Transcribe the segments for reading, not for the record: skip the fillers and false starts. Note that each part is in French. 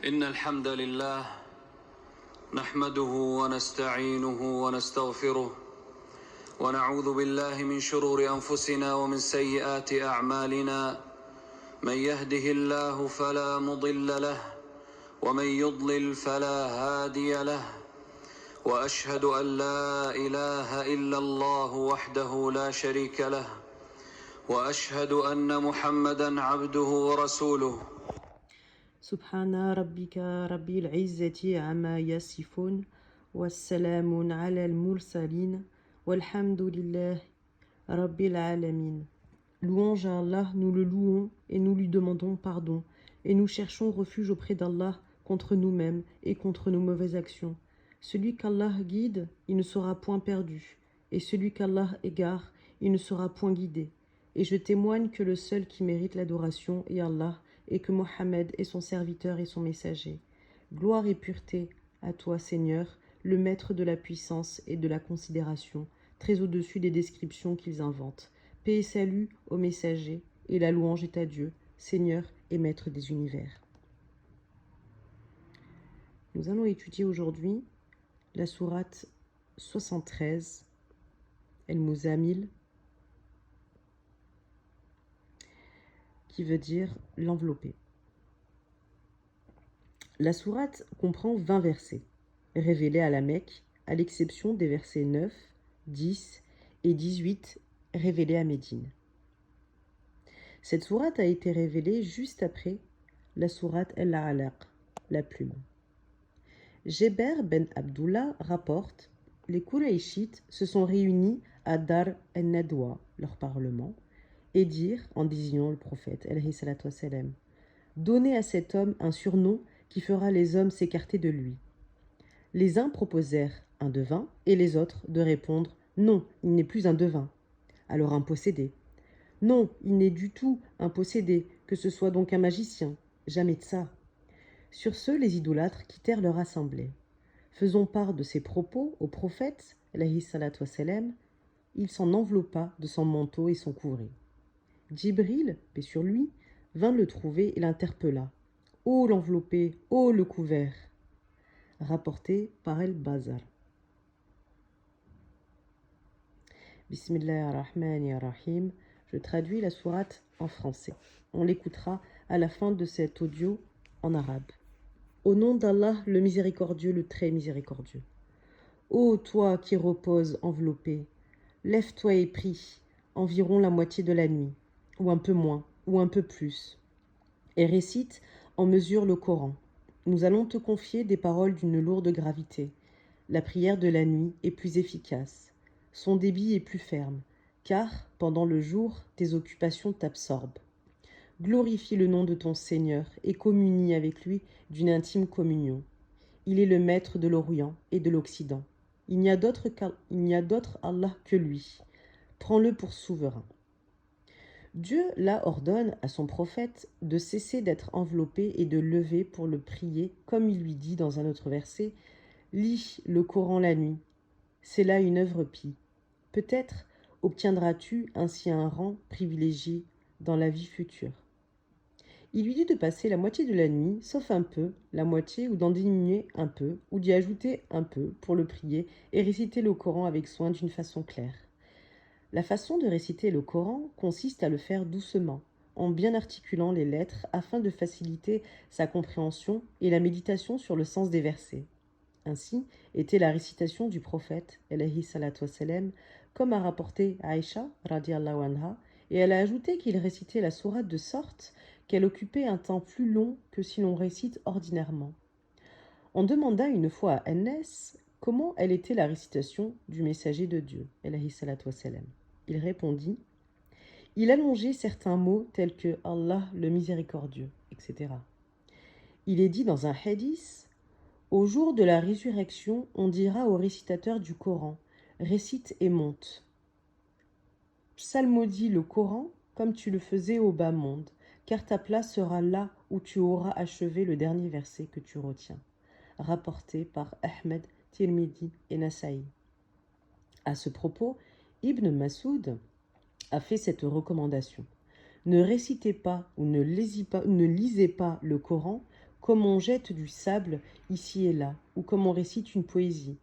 إن الحمد لله نحمده ونستعينه ونستغفره ونعوذ بالله من شرور أنفسنا ومن سيئات أعمالنا من يهده الله فلا مضل له ومن يضلل فلا هادي له وأشهد أن لا إله إلا الله وحده لا شريك له وأشهد أن محمدًا عبده ورسوله سبحان ربك رب العزة عما يصفون والسلام على المرسلين والحمد لله رب العالمين. Louange à Allah, nous le louons et nous lui demandons pardon et nous cherchons refuge auprès d'Allah contre nous-mêmes et contre nos mauvaises actions. Celui qu'Allah guide, il ne sera point perdu, et celui qu'Allah égare, il ne sera point guidé. Et je témoigne que le seul qui mérite l'adoration est Allah, et que Mohammed est son serviteur et son messager. Gloire et pureté à toi, Seigneur, le maître de la puissance et de la considération, très au-dessus des descriptions qu'ils inventent. Paix et salut aux messagers, et la louange est à Dieu, Seigneur et maître des univers. Nous allons étudier aujourd'hui la sourate 73, El-Muzamil, qui veut dire l'envelopper. La sourate comprend 20 versets, révélés à la Mecque, à l'exception des versets 9, 10 et 18 révélés à Médine. Cette sourate a été révélée juste après la sourate El-Alaq, la plume. Jéber ben Abdullah rapporte « Les Qurayshites se sont réunis à Dar el-Nadwa, leur parlement, et dirent, en désignant le prophète, « Donnez à cet homme un surnom qui fera les hommes s'écarter de lui. » Les uns proposèrent un devin, et les autres de répondre « Non, il n'est plus un devin. » Alors un possédé. « Non, il n'est du tout un possédé, que ce soit donc un magicien. Jamais de ça. » Sur ce, les idolâtres quittèrent leur assemblée. Faisant part de ces propos au prophète, il s'en enveloppa de son manteau et s'en couvrit. Djibril, paix sur lui, vint le trouver et l'interpella. « Ô l'enveloppé, ô le couvert !» Rapporté par El-Bazar. Bismillahirrahmanirrahim. Je traduis la sourate en français. On l'écoutera à la fin de cet audio en arabe. Au nom d'Allah, le miséricordieux, le très miséricordieux. Ô toi qui reposes enveloppé, lève-toi et prie, environ la moitié de la nuit, ou un peu moins, ou un peu plus, et récite en mesure le Coran. Nous allons te confier des paroles d'une lourde gravité. La prière de la nuit est plus efficace. Son débit est plus ferme, car, pendant le jour, tes occupations t'absorbent. Glorifie le nom de ton Seigneur et communie avec lui d'une intime communion. Il est le maître de l'Orient et de l'Occident. Il n'y a d'autre Allah que lui. Prends-le pour souverain. Dieu là ordonne à son prophète de cesser d'être enveloppé et de lever pour le prier, comme il lui dit dans un autre verset « Lis le Coran la nuit, c'est là une œuvre pie. Peut-être obtiendras-tu ainsi un rang privilégié dans la vie future. » Il lui dit de passer la moitié de la nuit, sauf un peu, la moitié, ou d'en diminuer un peu, ou d'y ajouter un peu, pour le prier et réciter le Coran avec soin d'une façon claire. La façon de réciter le Coran consiste à le faire doucement, en bien articulant les lettres afin de faciliter sa compréhension et la méditation sur le sens des versets. Ainsi était la récitation du prophète, alayhi salatu wassalam, comme a rapporté Aïcha, radiallahu anha, et elle a ajouté qu'il récitait la sourate de sorte qu'elle occupait un temps plus long que si l'on récite ordinairement. On demanda une fois à Anas comment elle était la récitation du messager de Dieu, alayhi salatu wassalam. Il répondit « Il allongeait certains mots tels que « Allah le miséricordieux », etc. Il est dit dans un hadith « Au jour de la résurrection, on dira au récitateur du Coran « Récite et monte ». Psalmodie le Coran comme tu le faisais au bas monde, car ta place sera là où tu auras achevé le dernier verset que tu retiens. Rapporté par Ahmed, Tirmidhi et Nasaï. À ce propos, Ibn Masoud a fait cette recommandation. Ne récitez pas ou ne lisez pas le Coran comme on jette du sable ici et là, ou comme on récite une poésie.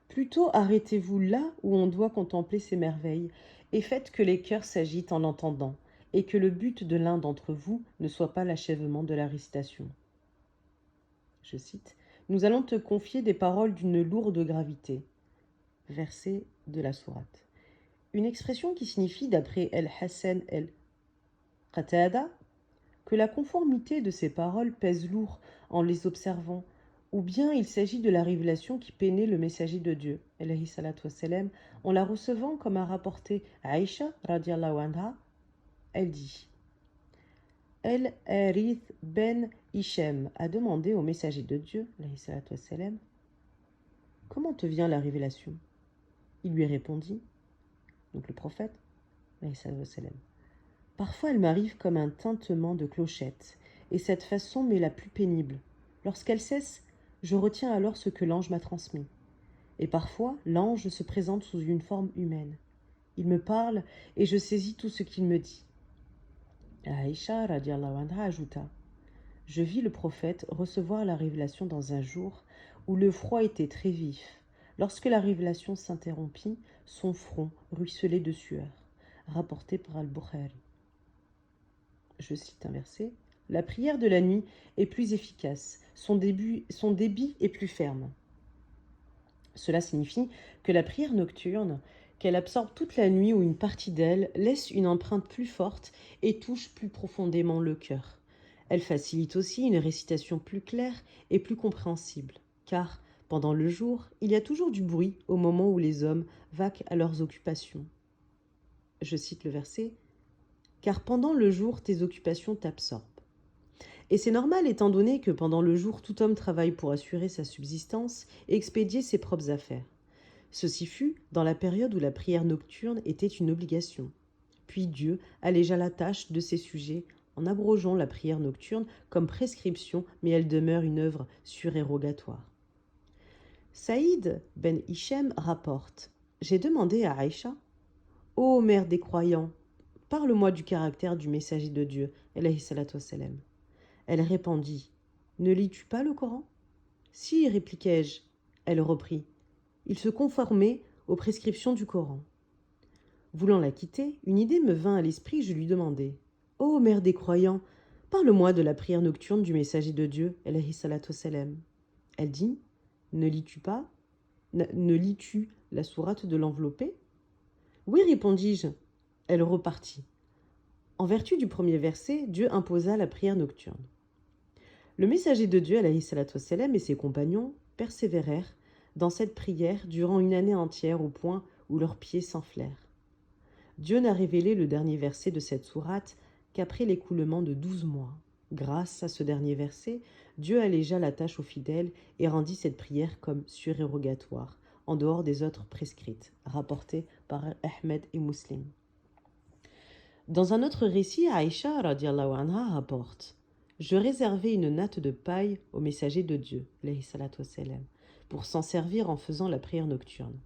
Plutôt arrêtez-vous là où on doit contempler ces merveilles, et faites que les cœurs s'agitent en l'entendant, et que le but de l'un d'entre vous ne soit pas l'achèvement de la récitation. Je cite, « Nous allons te confier des paroles d'une lourde gravité. » Verset de la sourate. Une expression qui signifie, d'après El-Hassan El-Qatada, que la conformité de ces paroles pèse lourd en les observant, ou bien il s'agit de la révélation qui peinait le messager de Dieu, alayhi salatu wassalam, en la recevant comme a rapporté Aïcha, radiallahu anha. Elle dit, El-Harith ben Hichem a demandé au messager de Dieu, alayhi salatu wassalam, « Comment te vient la révélation ?» Il lui répondit, donc le prophète, alayhi salatu wassalam, « Parfois elle m'arrive comme un tintement de clochette, et cette façon m'est la plus pénible. Lorsqu'elle cesse, je retiens alors ce que l'ange m'a transmis. Et parfois, l'ange se présente sous une forme humaine. Il me parle et je saisis tout ce qu'il me dit. » Aïcha radiallahu anha ajouta, « Je vis le prophète recevoir la révélation dans un jour où le froid était très vif. Lorsque la révélation s'interrompit, son front ruisselait de sueur. » Rapporté par Al-Bukhari. Je cite un verset. « La prière de la nuit est plus efficace, son débit est plus ferme. » Cela signifie que la prière nocturne, qu'elle absorbe toute la nuit ou une partie d'elle, laisse une empreinte plus forte et touche plus profondément le cœur. Elle facilite aussi une récitation plus claire et plus compréhensible, car, pendant le jour, il y a toujours du bruit au moment où les hommes vaquent à leurs occupations. Je cite le verset, « Car pendant le jour, tes occupations t'absorbent. » Et c'est normal étant donné que pendant le jour, tout homme travaille pour assurer sa subsistance et expédier ses propres affaires. Ceci fut dans la période où la prière nocturne était une obligation. Puis Dieu allégea la tâche de ses sujets en abrogeant la prière nocturne comme prescription, mais elle demeure une œuvre surérogatoire. Saïd ben Hichem rapporte, « J'ai demandé à Aïcha, « Ô mère des croyants, parle-moi du caractère du messager de Dieu, alayhi salatu wassalam. » Elle répondit, « Ne lis-tu pas le Coran ?» ?»« Si, répliquai-je. » Elle reprit, « Il se conformait aux prescriptions du Coran. » Voulant la quitter, une idée me vint à l'esprit, je lui demandai, « Ô mère des croyants, parle-moi de la prière nocturne du messager de Dieu, alayhi salatu wassalam. » Elle dit, « Ne lis-tu la sourate de l'enveloppé ?» Oui, répondis-je. Elle repartit. En vertu du premier verset, Dieu imposa la prière nocturne. Le messager de Dieu, alayhi salatu wassalam, et ses compagnons persévérèrent dans cette prière durant une année entière au point où leurs pieds s'enflèrent. Dieu n'a révélé le dernier verset de cette sourate qu'après l'écoulement de 12 mois. Grâce à ce dernier verset, Dieu allégea la tâche aux fidèles et rendit cette prière comme surérogatoire, en dehors des autres prescrites, rapportées par Ahmed et Muslim. Dans un autre récit, Aïcha radiallahu anha rapporte, « Je réservais une natte de paille au messager de Dieu, alayhi salatu wassalam, pour s'en servir en faisant la prière nocturne.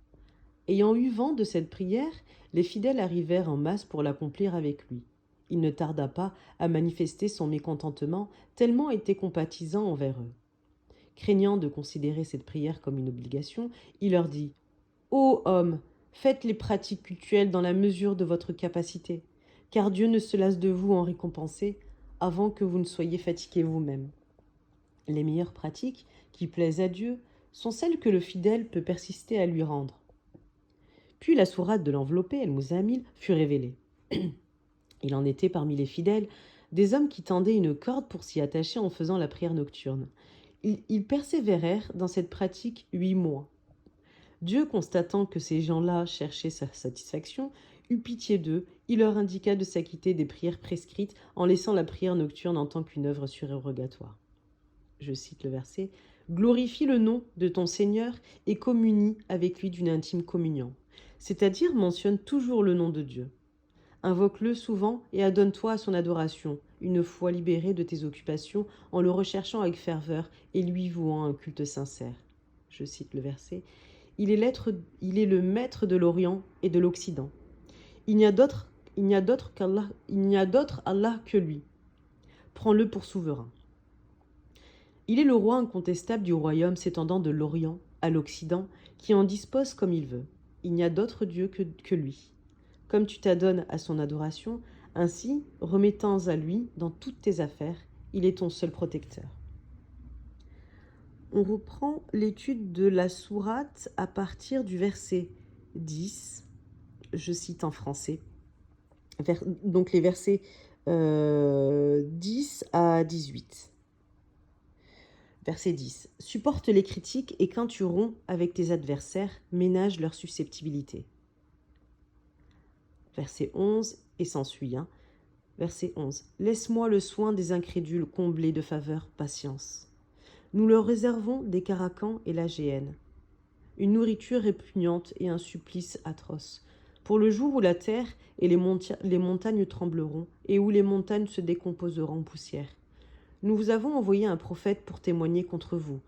Ayant eu vent de cette prière, les fidèles arrivèrent en masse pour l'accomplir avec lui. Il ne tarda pas à manifester son mécontentement, tellement était compatisant envers eux. Craignant de considérer cette prière comme une obligation, il leur dit, « Ô hommes, faites les pratiques cultuelles dans la mesure de votre capacité, car Dieu ne se lasse de vous en récompenser avant que vous ne soyez fatigués vous-même. Les meilleures pratiques qui plaisent à Dieu sont celles que le fidèle peut persister à lui rendre. » Puis la sourate de l'enveloppé, El-Muzammil, fut révélée. Il en était parmi les fidèles des hommes qui tendaient une corde pour s'y attacher en faisant la prière nocturne. Ils persévérèrent dans cette pratique 8 mois. Dieu, constatant que ces gens-là cherchaient sa satisfaction, eut pitié d'eux, il leur indiqua de s'acquitter des prières prescrites en laissant la prière nocturne en tant qu'une œuvre surérogatoire. Je cite le verset, « Glorifie le nom de ton Seigneur et communie avec lui d'une intime communion. » C'est-à-dire mentionne toujours le nom de Dieu. Invoque-le souvent et adonne-toi à son adoration, une fois libéré de tes occupations, en le recherchant avec ferveur et lui vouant un culte sincère. Je cite le verset, « Il est le maître de l'Orient et de l'Occident. Il n'y a d'autre Allah que lui. Prends-le pour souverain. » Il est le roi incontestable du royaume s'étendant de l'Orient à l'Occident, qui en dispose comme il veut. Il n'y a d'autre Dieu que lui. Comme tu t'adonnes à son adoration, ainsi, remettant à lui dans toutes tes affaires, il est ton seul protecteur. On reprend l'étude de la sourate à partir du verset 10, je cite en français, donc les versets 10 à 18. Verset 10. Supporte les critiques et quand tu romps avec tes adversaires, ménage leur susceptibilité. Verset 11 et s'ensuit. Verset 11. Laisse-moi le soin des incrédules comblés de faveur, patience. Nous leur réservons des caracans et la géhenne, une nourriture répugnante et un supplice atroce. Pour le jour où la terre et les montagnes trembleront et où les montagnes se décomposeront en poussière. Nous vous avons envoyé un prophète pour témoigner contre vous,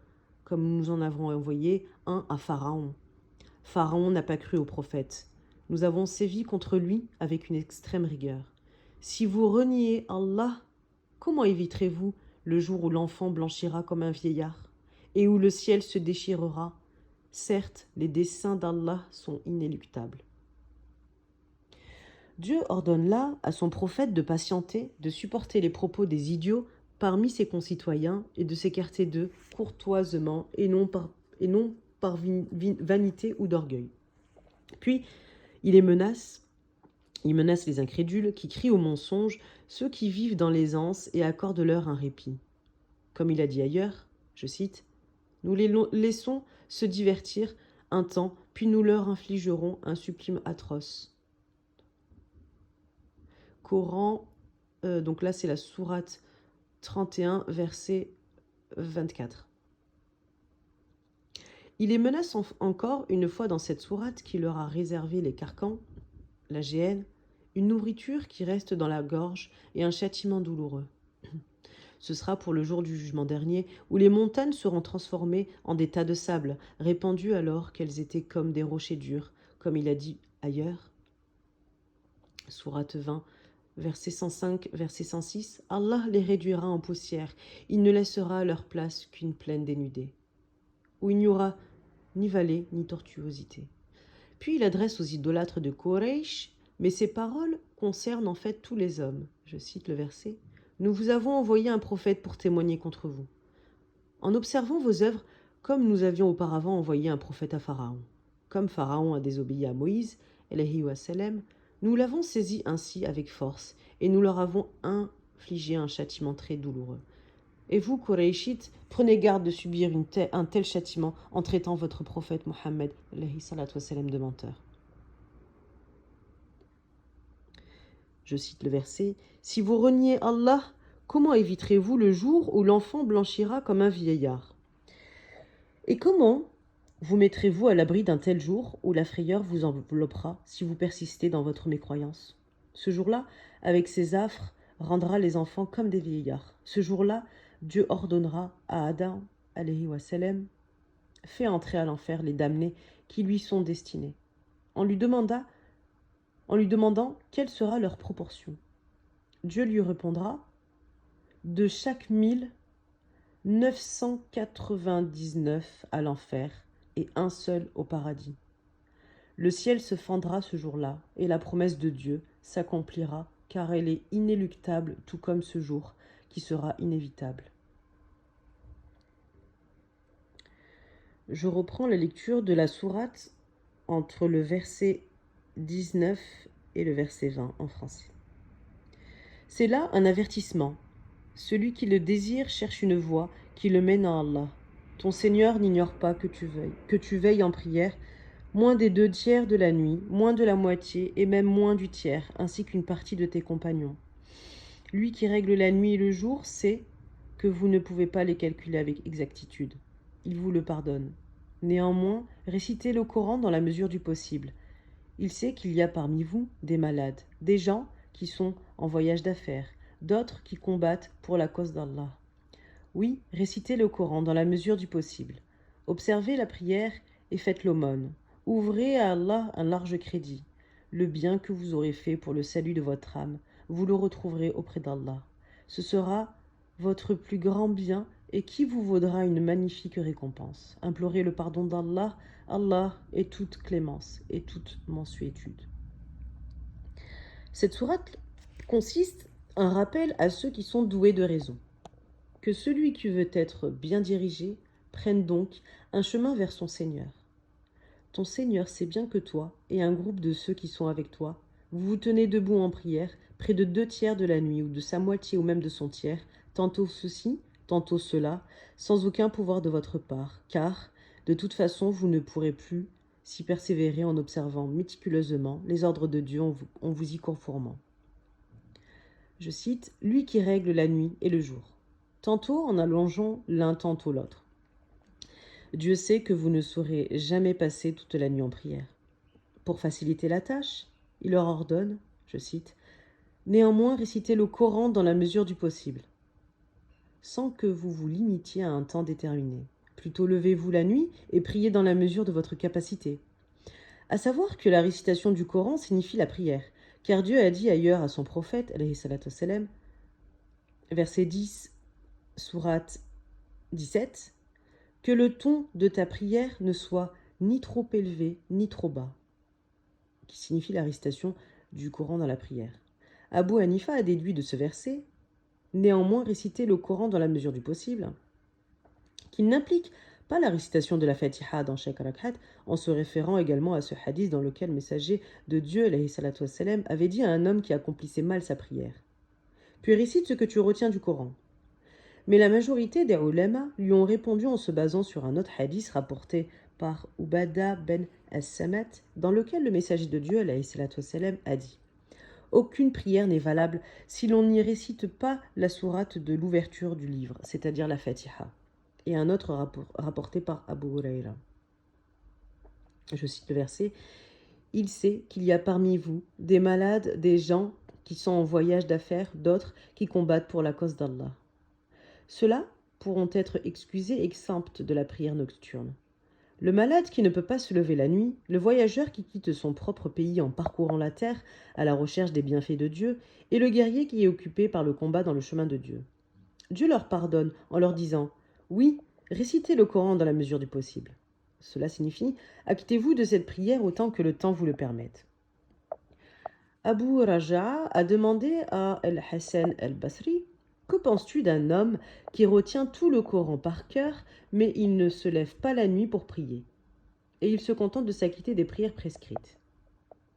comme nous en avons envoyé un à Pharaon. Pharaon n'a pas cru au prophète. Nous avons sévi contre lui avec une extrême rigueur. Si vous reniez Allah, comment éviterez-vous le jour où l'enfant blanchira comme un vieillard et où le ciel se déchirera? Certes, les desseins d'Allah sont inéluctables. Dieu ordonne là à son prophète de patienter, de supporter les propos des idiots parmi ses concitoyens et de s'écarter d'eux courtoisement et non par vanité ou d'orgueil. Puis, il menace les incrédules qui crient au mensonge, ceux qui vivent dans l'aisance et accordent-leur un répit. Comme il a dit ailleurs, je cite, « Nous les laissons se divertir un temps, puis nous leur infligerons un supplice atroce. » Coran, donc là c'est la sourate 31, verset 24. Il les menace encore une fois dans cette sourate qui leur a réservé les carcans, la géhenne, une nourriture qui reste dans la gorge et un châtiment douloureux. Ce sera pour le jour du jugement dernier, où les montagnes seront transformées en des tas de sable, répandus alors qu'elles étaient comme des rochers durs, comme il a dit ailleurs. Sourate 20, verset 105, verset 106. Allah les réduira en poussière, il ne laissera à leur place qu'une plaine dénudée, où il n'y aura ni vallée ni tortuosité. Puis il adresse aux idolâtres de Quraysh, mais ces paroles concernent en fait tous les hommes. Je cite le verset. Nous vous avons envoyé un prophète pour témoigner contre vous. En observant vos œuvres, comme nous avions auparavant envoyé un prophète à Pharaon. Comme Pharaon a désobéi à Moïse, alayhi wa sallam, nous l'avons saisi ainsi avec force, et nous leur avons infligé un châtiment très douloureux. Et vous, Qurayshites, prenez garde de subir un tel châtiment en traitant votre prophète Mohammed, alayhi salatu wa sallam, de menteur. Je cite le verset. Si vous reniez Allah, comment éviterez-vous le jour où l'enfant blanchira comme un vieillard? Et comment vous mettrez-vous à l'abri d'un tel jour où la frayeur vous enveloppera si vous persistez dans votre mécroyance? Ce jour-là, avec ses affres, rendra les enfants comme des vieillards. Ce jour-là, Dieu ordonnera à Adam, alayhi wa sallam, fait entrer à l'enfer les damnés qui lui sont destinés. En lui demandant quelle sera leur proportion. Dieu lui répondra, de chaque 1999 à l'enfer et un seul au paradis. Le ciel se fendra ce jour-là et la promesse de Dieu s'accomplira car elle est inéluctable tout comme ce jour qui sera inévitable. Je reprends la lecture de la sourate entre le verset 19 et le verset 20 en français. C'est là un avertissement. Celui qui le désire cherche une voie qui le mène à Allah. Ton Seigneur n'ignore pas que tu veilles en prière moins des 2/3 de la nuit, moins de la moitié et même moins du tiers, ainsi qu'une partie de tes compagnons. Lui qui règle la nuit et le jour sait que vous ne pouvez pas les calculer avec exactitude. Il vous le pardonne. Néanmoins, récitez le Coran dans la mesure du possible. Il sait qu'il y a parmi vous des malades, des gens qui sont en voyage d'affaires, d'autres qui combattent pour la cause d'Allah. Oui, récitez le Coran dans la mesure du possible. Observez la prière et faites l'aumône. Ouvrez à Allah un large crédit. Le bien que vous aurez fait pour le salut de votre âme, vous le retrouverez auprès d'Allah. Ce sera votre plus grand bien et qui vous vaudra une magnifique récompense. Implorez le pardon d'Allah, Allah est toute clémence et toute mansuétude. Cette sourate consiste un rappel à ceux qui sont doués de raison, que celui qui veut être bien dirigé prenne donc un chemin vers son Seigneur. Ton Seigneur sait bien que toi et un groupe de ceux qui sont avec toi, vous vous tenez debout en prière près de 2/3 de la nuit ou de sa moitié ou même de son tiers, tantôt ceci, tantôt cela, sans aucun pouvoir de votre part, car, de toute façon, vous ne pourrez plus s'y persévérer en observant méticuleusement les ordres de Dieu en vous y conformant. Je cite, « Lui qui règle la nuit et le jour, tantôt en allongeant l'un, tantôt l'autre. Dieu sait que vous ne saurez jamais passer toute la nuit en prière. Pour faciliter la tâche, il leur ordonne, je cite, « Néanmoins, récitez le Coran dans la mesure du possible, sans que vous vous limitiez à un temps déterminé. Plutôt levez-vous la nuit et priez dans la mesure de votre capacité. » À savoir que la récitation du Coran signifie la prière, car Dieu a dit ailleurs à son prophète, alayhi salatu wassalam, verset 10, sourate 17, que le ton de ta prière ne soit ni trop élevé ni trop bas, qui signifie la récitation du Coran dans la prière. Abu Hanifa a déduit de ce verset, néanmoins réciter le Coran dans la mesure du possible, qui n'implique pas la récitation de la Fatiha dans chaque rak'at, en se référant également à ce hadith dans lequel le messager de Dieu, alayhi salatu wassalam, avait dit à un homme qui accomplissait mal sa prière, puis récite ce que tu retiens du Coran. Mais la majorité des ulama lui ont répondu en se basant sur un autre hadith rapporté par Ubada ben as-Samat, dans lequel le messager de Dieu, alayhi salatu wassalam, a dit « Aucune prière n'est valable si l'on n'y récite pas la sourate de l'ouverture du livre, c'est-à-dire la Fatiha. » Et un autre rapporté par Abu Huraira. Je cite le verset « Il sait qu'il y a parmi vous des malades, des gens qui sont en voyage d'affaires, d'autres qui combattent pour la cause d'Allah. Ceux-là pourront être excusés et exempts de la prière nocturne. Le malade qui ne peut pas se lever la nuit, le voyageur qui quitte son propre pays en parcourant la terre à la recherche des bienfaits de Dieu, et le guerrier qui est occupé par le combat dans le chemin de Dieu. Dieu leur pardonne en leur disant « Oui, récitez le Coran dans la mesure du possible. » Cela signifie « Acquittez-vous de cette prière autant que le temps vous le permette. » Abu Raja a demandé à Al-Hassan al-Basri « Que penses-tu d'un homme qui retient tout le Coran par cœur, mais il ne se lève pas la nuit pour prier, et il se contente de s'acquitter des prières prescrites ?»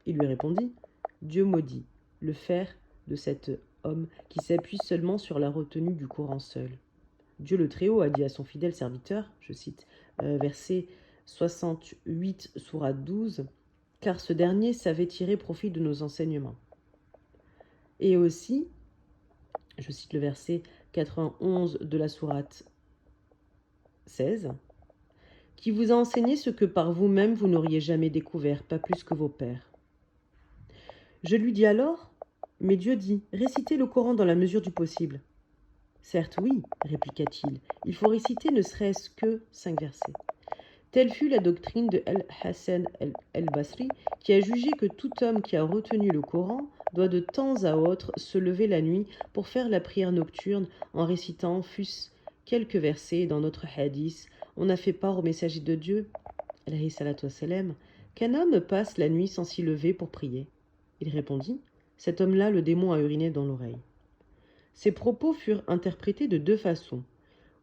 Il lui répondit « Dieu maudit le fer de cet homme qui s'appuie seulement sur la retenue du Coran seul. » Dieu le Très-Haut a dit à son fidèle serviteur, je cite, verset 68, sourate 12, « Car ce dernier savait tirer profit de nos enseignements. » Et aussi, je cite le verset 91 de la sourate 16, « Qui vous a enseigné ce que par vous-même vous n'auriez jamais découvert, pas plus que vos pères. » Je lui dis alors, « Mais Dieu dit, récitez le Coran dans la mesure du possible. » Certes, oui, répliqua-t-il, il faut réciter ne serait-ce que 5 versets. Telle fut la doctrine de Al-Hassan al-Basri, qui a jugé que tout homme qui a retenu le Coran doit de temps à autre se lever la nuit pour faire la prière nocturne en récitant fût-ce quelques versets. Dans notre hadith, on a fait part au messager de Dieu, alayhi salatu wassalam, qu'un homme passe la nuit sans s'y lever pour prier. Il répondit, cet homme-là, le démon a uriné dans l'oreille. Ces propos furent interprétés de 2 façons.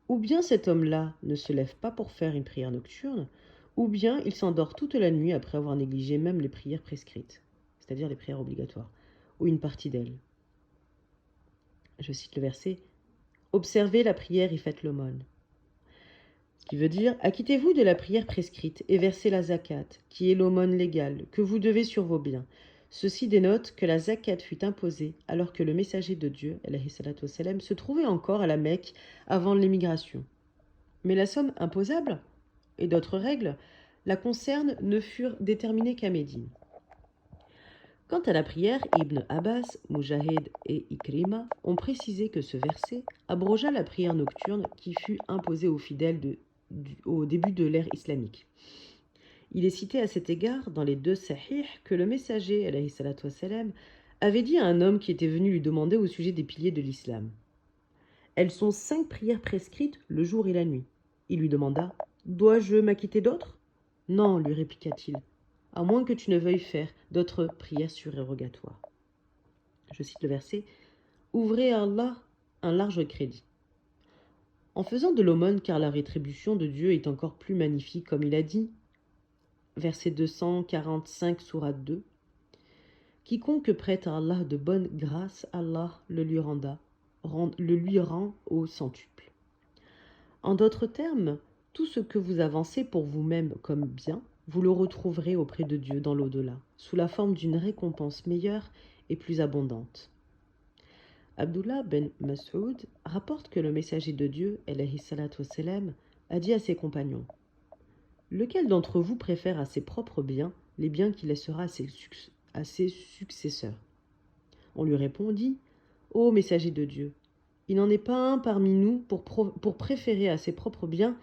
Ou bien cet homme-là ne se lève pas pour faire une prière nocturne, ou bien il s'endort toute la nuit après avoir négligé même les prières prescrites, c'est-à-dire les prières obligatoires, ou une partie d'elles. Je cite le verset « Observez la prière et faites l'aumône », ce qui veut dire « Acquittez-vous de la prière prescrite et versez la zakat, qui est l'aumône légale, que vous devez sur vos biens. » Ceci dénote que la zakat fut imposée alors que le messager de Dieu, alayhi salatu wassalam, se trouvait encore à la Mecque avant l'émigration. Mais la somme imposable et d'autres règles la concernent ne furent déterminées qu'à Médine. Quant à la prière, Ibn Abbas, Mujahid et Ikrima ont précisé que ce verset abrogea la prière nocturne qui fut imposée aux fidèles au début de l'ère islamique. Il est cité à cet égard dans les 2 sahih que le messager, alayhi salatu wassalam, avait dit à un homme qui était venu lui demander au sujet des piliers de l'islam. Elles sont 5 prières prescrites le jour et la nuit. Il lui demanda, « Dois-je m'acquitter d'autres » ? Non, lui répliqua-t-il, à moins que tu ne veuilles faire d'autres prières surérogatoires. Je cite le verset, « Ouvrez à Allah un large crédit. » En faisant de l'aumône, car la rétribution de Dieu est encore plus magnifique, comme il a dit, verset 245, sourate 2, « Quiconque prête à Allah de bonnes grâces, Allah le lui rend au centuple. » En d'autres termes, tout ce que vous avancez pour vous-même comme bien, vous le retrouverez auprès de Dieu dans l'au-delà, sous la forme d'une récompense meilleure et plus abondante. Abdullah ben Mas'ud rapporte que le messager de Dieu, alayhi salatu wassalam, a dit à ses compagnons, « Lequel d'entre vous préfère à ses propres biens les biens qu'il laissera à ses successeurs ?» On lui répondit, « Ô messager de Dieu, il n'en est pas un parmi nous pour préférer à ses propres biens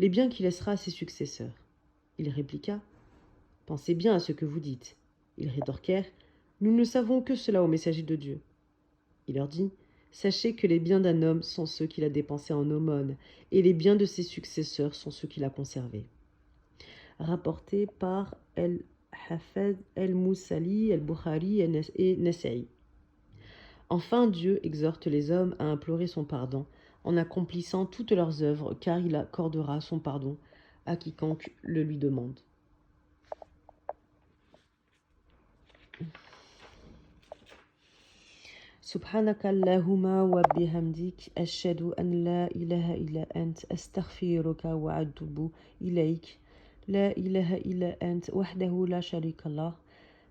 les biens qu'il laissera à ses successeurs. » Il répliqua, « Pensez bien à ce que vous dites. » Ils rétorquèrent, « Nous ne savons que cela au messager de Dieu. » Il leur dit, « Sachez que les biens d'un homme sont ceux qu'il a dépensés en aumône, et les biens de ses successeurs sont ceux qu'il a conservés. » Rapporté par Al-Hafez, Al-Moussali, Al-Bukhari et Nasa'i. Enfin, Dieu exhorte les hommes à implorer son pardon en accomplissant toutes leurs œuvres, car il accordera son pardon à quiconque le lui demande. سبحانك اللهم وبحمدك أشهد أن لا إله إلا أنت أستغفرك وأتوب إليك لا إله إلا أنت وحده لا شريك له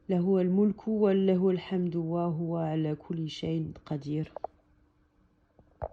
له الملك وله الحمد وهو على كل شيء قدير